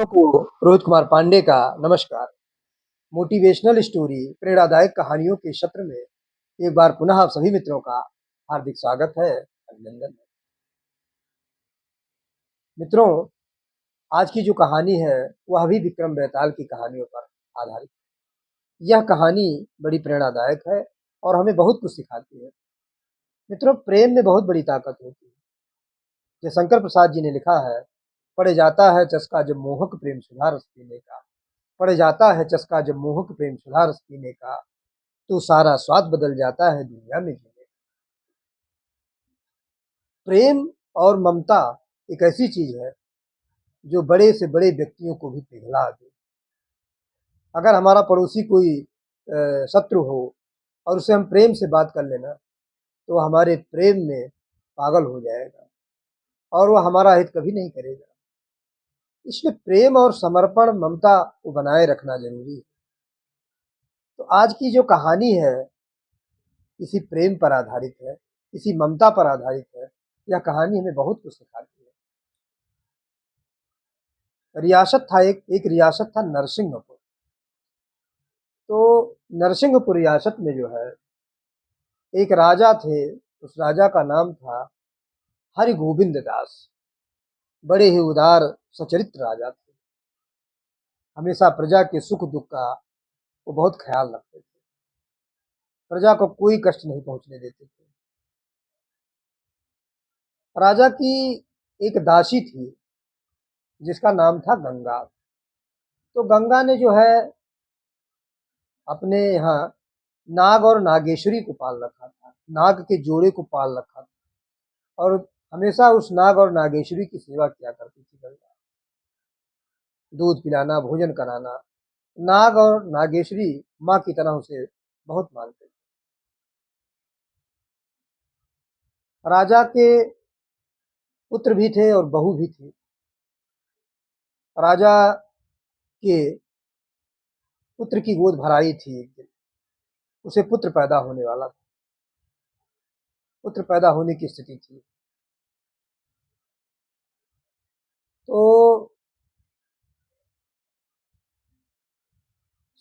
मित्रों को रोहित कुमार पांडे का नमस्कार। मोटिवेशनल स्टोरी प्रेरणादायक कहानियों के क्षेत्र में एक बार पुनः आप सभी मित्रों का हार्दिक स्वागत है, अभिनंदन है। मित्रों, आज की जो कहानी है वह भी विक्रम बेताल की कहानियों पर आधारित है। यह कहानी बड़ी प्रेरणादायक है और हमें बहुत कुछ सिखाती है। मित्रों, प्रेम में बहुत बड़ी ताकत होती है। जयशंकर प्रसाद जी ने लिखा है, पड़ जाता है चस्का जब मोहक प्रेम सुधा रस पीने का, पड़ जाता है चस्का जब मोहक प्रेम सुधा रस पीने का, तो सारा स्वाद बदल जाता है दुनिया में जीने का। प्रेम और ममता एक ऐसी चीज है जो बड़े से बड़े व्यक्तियों को भी पिघला दे। अगर हमारा पड़ोसी कोई शत्रु हो और उसे हम प्रेम से बात कर लेना, तो हमारे प्रेम में पागल हो जाएगा और वह हमारा हित कभी नहीं करेगा। इसलिए प्रेम और समर्पण, ममता को बनाए रखना जरूरी है। तो आज की जो कहानी है इसी प्रेम पर आधारित है, इसी ममता पर आधारित है। यह कहानी हमें बहुत कुछ सिखाती है। रियासत था एक रियासत था नरसिंहपुर। तो नरसिंहपुर रियासत में जो है एक राजा थे। उस राजा का नाम था हरिगोविंद दास। बड़े ही उदार सचरित्र राजा थे। हमेशा प्रजा के सुख दुख का वो बहुत ख्याल रखते थे। प्रजा को कोई कष्ट नहीं पहुंचने देते थे। राजा की एक दासी थी जिसका नाम था गंगा। तो गंगा ने जो है अपने यहाँ नाग और नागेश्वरी को पाल रखा था, नाग के जोड़े को पाल रखा था और हमेशा उस नाग और नागेश्वरी की सेवा किया करती थी गंगा। दूध पिलाना, भोजन कराना। नाग और नागेश्वरी माँ की तरह उसे बहुत मानते थे। राजा के पुत्र भी थे और बहू भी थी। राजा के पुत्र की गोद भराई थी एक दिन। उसे पुत्र पैदा होने वाला था, पुत्र पैदा होने की स्थिति थी। तो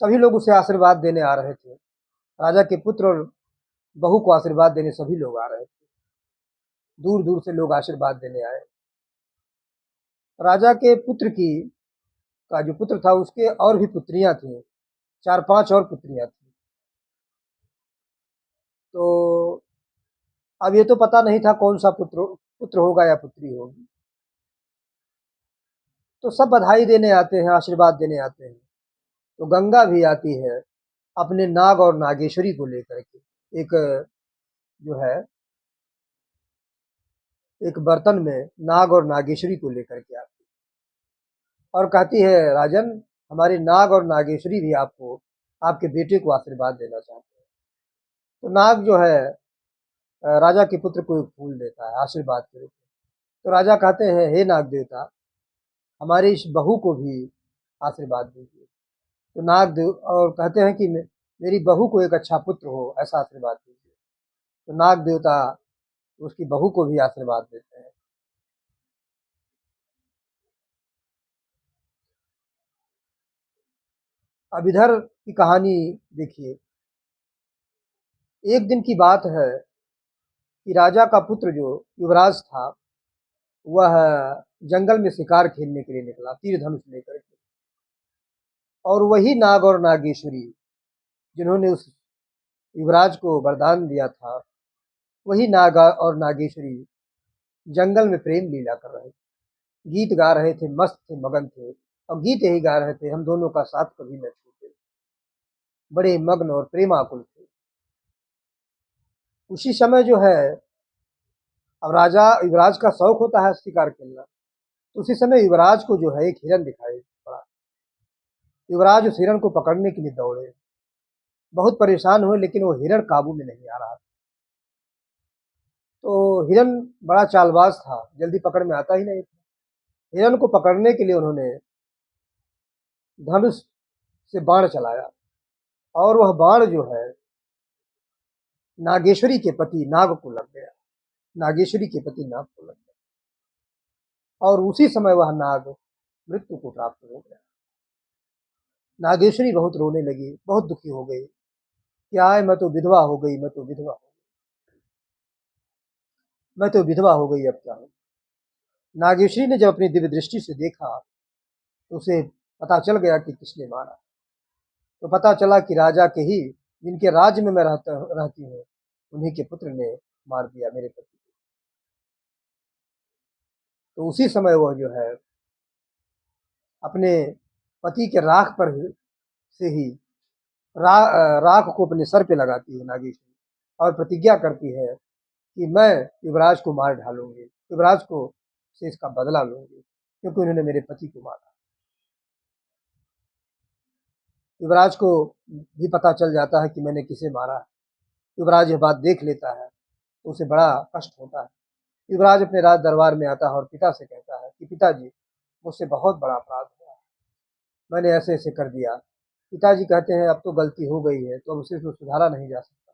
सभी लोग उसे आशीर्वाद देने आ रहे थे। राजा के पुत्र और बहू को आशीर्वाद देने सभी लोग आ रहे थे। दूर दूर से लोग आशीर्वाद देने आए। राजा के पुत्र की का जो पुत्र था उसके और भी पुत्रियां थी, 4-5 और पुत्रियां थी। तो अब ये तो पता नहीं था कौन सा पुत्र पुत्र होगा या पुत्री होगी। तो सब बधाई देने आते हैं, आशीर्वाद देने आते हैं। तो गंगा भी आती है अपने नाग और नागेश्वरी को लेकर के। एक जो है एक बर्तन में नाग और नागेश्वरी को लेकर के आती है और कहती है, राजन, हमारे नाग और नागेश्वरी भी आपको, आपके बेटे को आशीर्वाद देना चाहते हैं। तो नाग जो है राजा के पुत्र को एक फूल देता है आशीर्वाद के रूप में। तो राजा कहते हैं, हे नाग देवता, हमारी इस बहू को भी आशीर्वाद दीजिए। तो नाग देव और कहते हैं कि मेरी बहू को एक अच्छा पुत्र हो, ऐसा आशीर्वाद दीजिए। तो नाग देवता उसकी बहू को भी आशीर्वाद देते हैं। अब इधर की कहानी देखिए। एक दिन की बात है कि राजा का पुत्र जो युवराज था वह जंगल में शिकार खेलने के लिए निकला, तीर धनुष लेकर के। और वही नाग और नागेश्वरी जिन्होंने उस युवराज को वरदान दिया था, वही नाग और नागेश्वरी जंगल में प्रेम लीला कर रहे थे, गीत गा रहे थे, मस्त थे, मगन थे और गीत यही गा रहे थे, हम दोनों का साथ कभी न छूटे। बड़े मग्न और प्रेमाकुल थे। उसी समय जो है, अब राजा युवराज का शौक होता है शिकार खेलना। तो उसी समय युवराज को जो है एक हिरन दिखाई पड़ा। युवराज उस हिरन को पकड़ने के लिए दौड़े, बहुत परेशान हुए, लेकिन वो हिरन काबू में नहीं आ रहा। तो हिरन बड़ा चालबाज था, जल्दी पकड़ में आता ही नहीं था। हिरन को पकड़ने के लिए उन्होंने धनुष से बाण चलाया और वह बाण जो है नागेश्वरी के पति नाग को लग गया। नागेश्वरी के पति नाग को लग गया और उसी समय वह नाग मृत्यु को प्राप्त हो गया। नागेश्वरी बहुत रोने लगी, बहुत दुखी हो गई। क्या है, मैं तो विधवा हो गई, मैं तो विधवा हो गई, मैं तो विधवा हो गई, अब क्या हो। नागेश्वरी ने जब अपनी दिव्य दृष्टि से देखा तो उसे पता चल गया कि किसने मारा। तो पता चला कि राजा के ही, जिनके राज्य में मैं रहती हूँ, उन्हीं के पुत्र ने मार दिया मेरे पति को। तो उसी समय वह जो है अपने पति के राख पर से ही राख को अपने सर पे लगाती है नागेश्वरी, और प्रतिज्ञा करती है कि मैं युवराज को मार डालूंगी, युवराज को से इसका बदला लूंगी, क्योंकि उन्होंने मेरे पति को मारा। युवराज को भी पता चल जाता है कि मैंने किसे मारा है। युवराज यह बात देख लेता है तो उसे बड़ा कष्ट होता है। युवराज अपने राज दरबार में आता है और पिता से कहता है कि पिताजी, मुझसे बहुत बड़ा अपराध हुआ, मैंने ऐसे ऐसे कर दिया। पिताजी कहते हैं अब तो गलती हो गई है, तो अब उसे तो सुधारा नहीं जा सकता।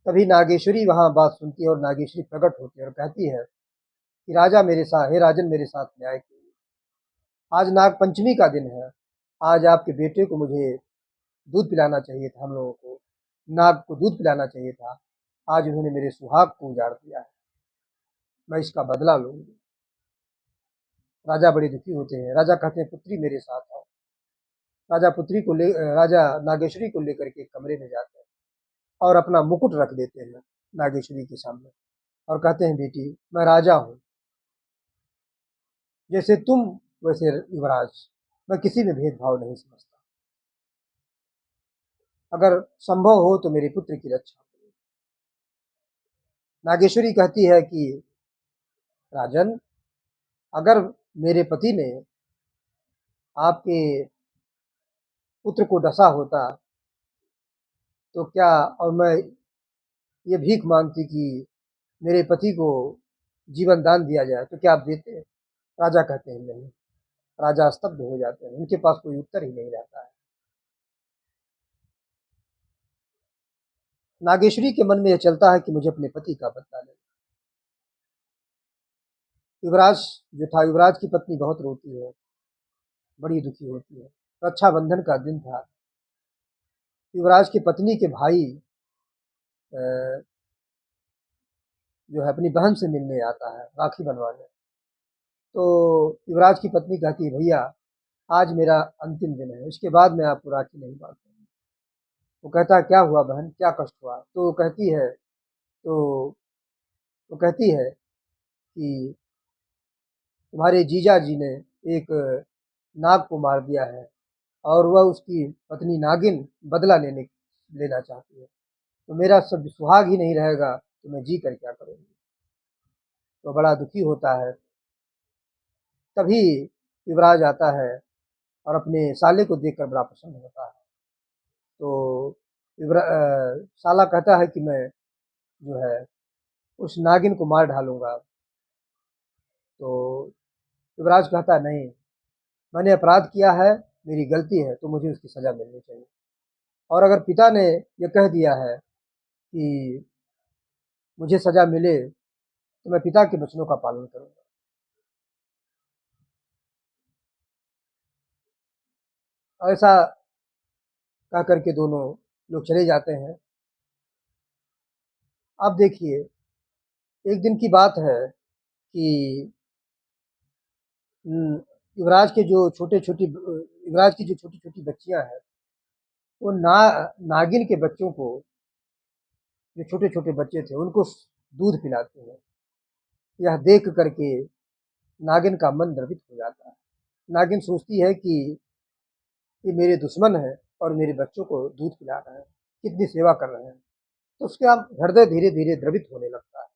तभी नागेश्वरी वहां बात सुनती है और नागेश्वरी प्रकट होती है और कहती है कि राजा मेरे साथ, हे राजन, मेरे साथ न्याय कीजिए। आज नाग पंचमी का दिन है, आज आपके बेटे को मुझे दूध पिलाना चाहिए था, हम लोगों को नाग को दूध पिलाना चाहिए था। आज उन्होंने मेरे सुहाग को उजाड़ दिया है, मैं इसका बदला लूंगी। राजा बड़े दुखी होते हैं। राजा कहते हैं पुत्री मेरे साथ आओ। राजा नागेश्वरी को लेकर के एक कमरे में जाते हैं और अपना मुकुट रख देते हैं नागेश्वरी के सामने और कहते हैं बेटी, मैं राजा हूँ, जैसे तुम वैसे युवराज, मैं किसी में भेदभाव नहीं समझता। अगर संभव हो तो मेरे पुत्र की रक्षा करो। नागेश्वरी कहती है कि राजन, अगर मेरे पति ने आपके पुत्र को डसा होता तो क्या, और मैं ये भीख मांगती कि मेरे पति को जीवन दान दिया जाए, तो क्या आप देते? राजा कहते हैं नहीं। राजा स्तब्ध हो जाते हैं, उनके पास कोई उत्तर ही नहीं रहता है। नागेश्वरी के मन में यह चलता है कि मुझे अपने पति का बदला लेना। युवराज जो था, युवराज की पत्नी बहुत रोती है, बड़ी दुखी होती है। रक्षाबंधन का दिन था। युवराज की पत्नी के भाई जो है अपनी बहन से मिलने आता है, राखी बनवाने। तो युवराज की पत्नी कहती है भैया, आज मेरा अंतिम दिन है, इसके बाद मैं आपको राखी नहीं बांधूंगी। वो कहता है क्या हुआ बहन, क्या कष्ट हुआ? तो तो वो कहती है कि तुम्हारे जीजा जी ने एक नाग को मार दिया है और वह उसकी पत्नी नागिन बदला लेना चाहती है, तो मेरा सब सुहाग ही नहीं रहेगा, तो मैं जी कर क्या करूँगी। तो बड़ा दुखी होता है। तभी युवराज आता है और अपने साले को देखकर बड़ा प्रसन्न होता है। तो साला कहता है कि मैं जो है उस नागिन को मार डालूंगा। तो युवराज कहता है नहीं, मैंने अपराध किया है, मेरी गलती है, तो मुझे उसकी सजा मिलनी चाहिए। और अगर पिता ने यह कह दिया है कि मुझे सजा मिले, तो मैं पिता के वचनों का पालन करूंगा। ऐसा कह करके दोनों लोग चले जाते हैं। अब देखिए, एक दिन की बात है कि युवराज के जो छोटे छोटी युवराज की जो छोटी छोटी बच्चियां हैं, वो नागिन के बच्चों को, जो छोटे छोटे बच्चे थे, उनको दूध पिलाते हैं। यह देख करके नागिन का मन द्रवित हो जाता है। नागिन सोचती है कि ये मेरे दुश्मन है और मेरे बच्चों को दूध पिला रहे हैं, कितनी सेवा कर रहे हैं। तो उसका हृदय धीरे धीरे द्रवित होने लगता है,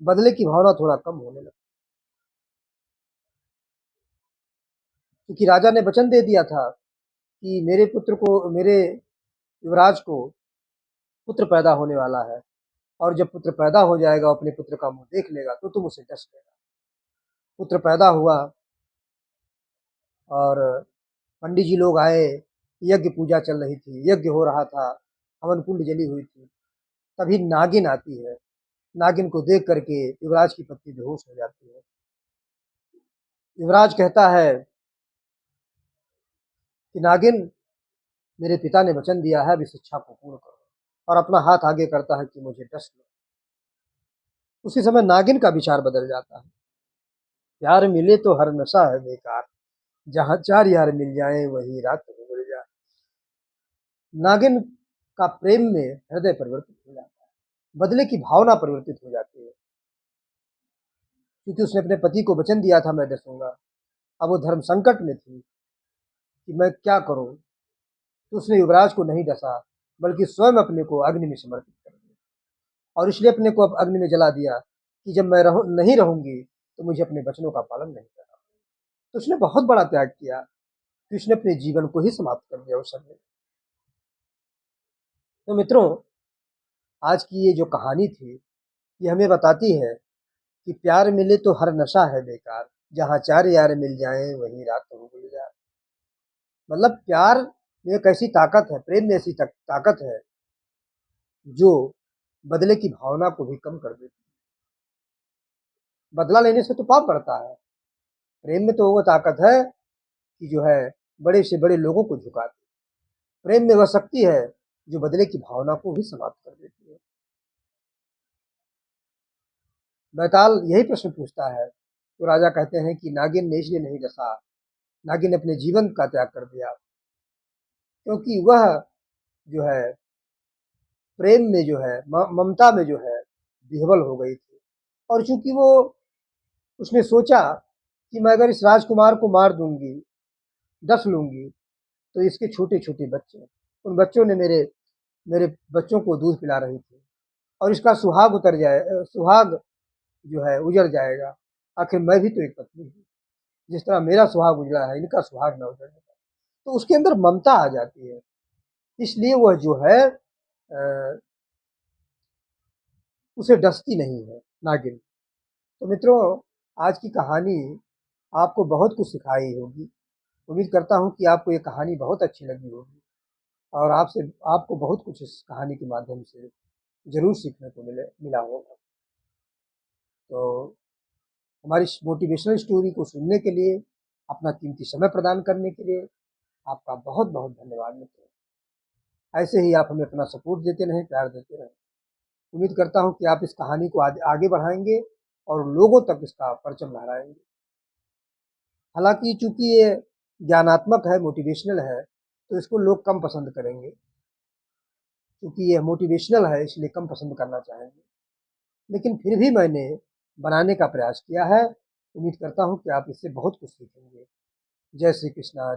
बदले की भावना थोड़ा कम होने लगती है। क्योंकि राजा ने वचन दे दिया था कि मेरे युवराज को पुत्र पैदा होने वाला है, और जब पुत्र पैदा हो जाएगा, अपने पुत्र का मुंह देख लेगा तो तुम उसे डस लेगा। पुत्र पैदा हुआ और पंडित जी लोग आए, यज्ञ पूजा चल रही थी, यज्ञ हो रहा था, हवन कुंड जली हुई थी। तभी नागिन आती है। नागिन को देख करके युवराज की पत्नी बेहोश हो जाती है। युवराज कहता है कि नागिन, मेरे पिता ने वचन दिया है, अब इस इच्छा को पूर्ण करो, और अपना हाथ आगे करता है कि मुझे डस लो। उसी समय नागिन का विचार बदल जाता है। प्यार मिले तो हर नशा है बेकार, जहाँ चार यार मिल जाए वही रात हो गुलजार। नागिन का प्रेम में हृदय परिवर्तित हो जाता है, बदले की भावना परिवर्तित हो जाती है, क्योंकि उसने अपने पति को वचन दिया था मैं डसूंगा। अब वो धर्म संकट में थी कि मैं क्या करूं, तो उसने युवराज को नहीं डसा, बल्कि स्वयं अपने को अग्नि में समर्पित कर दिया, और इसलिए अपने को अब अग्नि में जला दिया कि जब मैं नहीं रहूंगी तो मुझे अपने वचनों का पालन नहीं करना। तो उसने बहुत बड़ा त्याग किया कि उसने अपने जीवन को ही समाप्त कर दिया उस समय। तो मित्रों, आज की ये जो कहानी थी, ये हमें बताती है कि प्यार मिले तो हर नशा है बेकार, जहाँ चार यार मिल जाए वही रात हो गुलजार। मतलब प्यार में एक ऐसी ताकत है, प्रेम में ऐसी ताकत है जो बदले की भावना को भी कम कर देती है। बदला लेने से तो पाप बढ़ता है, प्रेम में तो वो ताकत है कि जो है बड़े से बड़े लोगों को झुकाती है। प्रेम में वह शक्ति है जो बदले की भावना को भी समाप्त कर देती है। बैताल यही प्रश्न पूछता है, तो राजा कहते हैं कि नागिन ने इसलिए नहीं डसा, नागिन ने अपने जीवन का त्याग कर दिया, क्योंकि वह जो है प्रेम में जो है ममता में जो है विह्वल हो गई थी। और चूंकि वो उसने सोचा कि मैं अगर इस राजकुमार को मार दूंगी, डस लूंगी, तो इसके छोटे छोटे बच्चे, उन बच्चों ने मेरे मेरे बच्चों को दूध पिला रही थी, और इसका सुहाग उतर जाए, सुहाग जो है उजड़ जाएगा। आखिर मैं भी तो एक पत्नी हूँ, जिस तरह मेरा सुहाग उजड़ा है, इनका सुहाग न उजड़ने पाए। तो उसके अंदर ममता आ जाती है, इसलिए वह जो है उसे डसती नहीं है नागिन। तो मित्रों, आज की कहानी आपको बहुत कुछ सिखाई होगी। उम्मीद करता हूँ कि आपको ये कहानी बहुत अच्छी लगी होगी, और आपको बहुत कुछ इस कहानी के माध्यम से ज़रूर सीखने को मिला होगा। तो हमारी इस मोटिवेशनल स्टोरी को सुनने के लिए, अपना कीमती समय प्रदान करने के लिए आपका बहुत बहुत धन्यवाद मित्रों। ऐसे ही आप हमें अपना सपोर्ट देते रहें, प्यार देते रहें। उम्मीद करता हूँ कि आप इस कहानी को आगे बढ़ाएंगे और लोगों तक इसका परचम लहराएंगे। हालांकि चूंकि ये ज्ञानात्मक है, मोटिवेशनल है, तो इसको लोग कम पसंद करेंगे, क्योंकि ये मोटिवेशनल है इसलिए कम पसंद करना चाहेंगे। लेकिन फिर भी मैंने बनाने का प्रयास किया है। उम्मीद करता हूँ कि आप इससे बहुत कुछ सीखेंगे। जय श्री कृष्णा।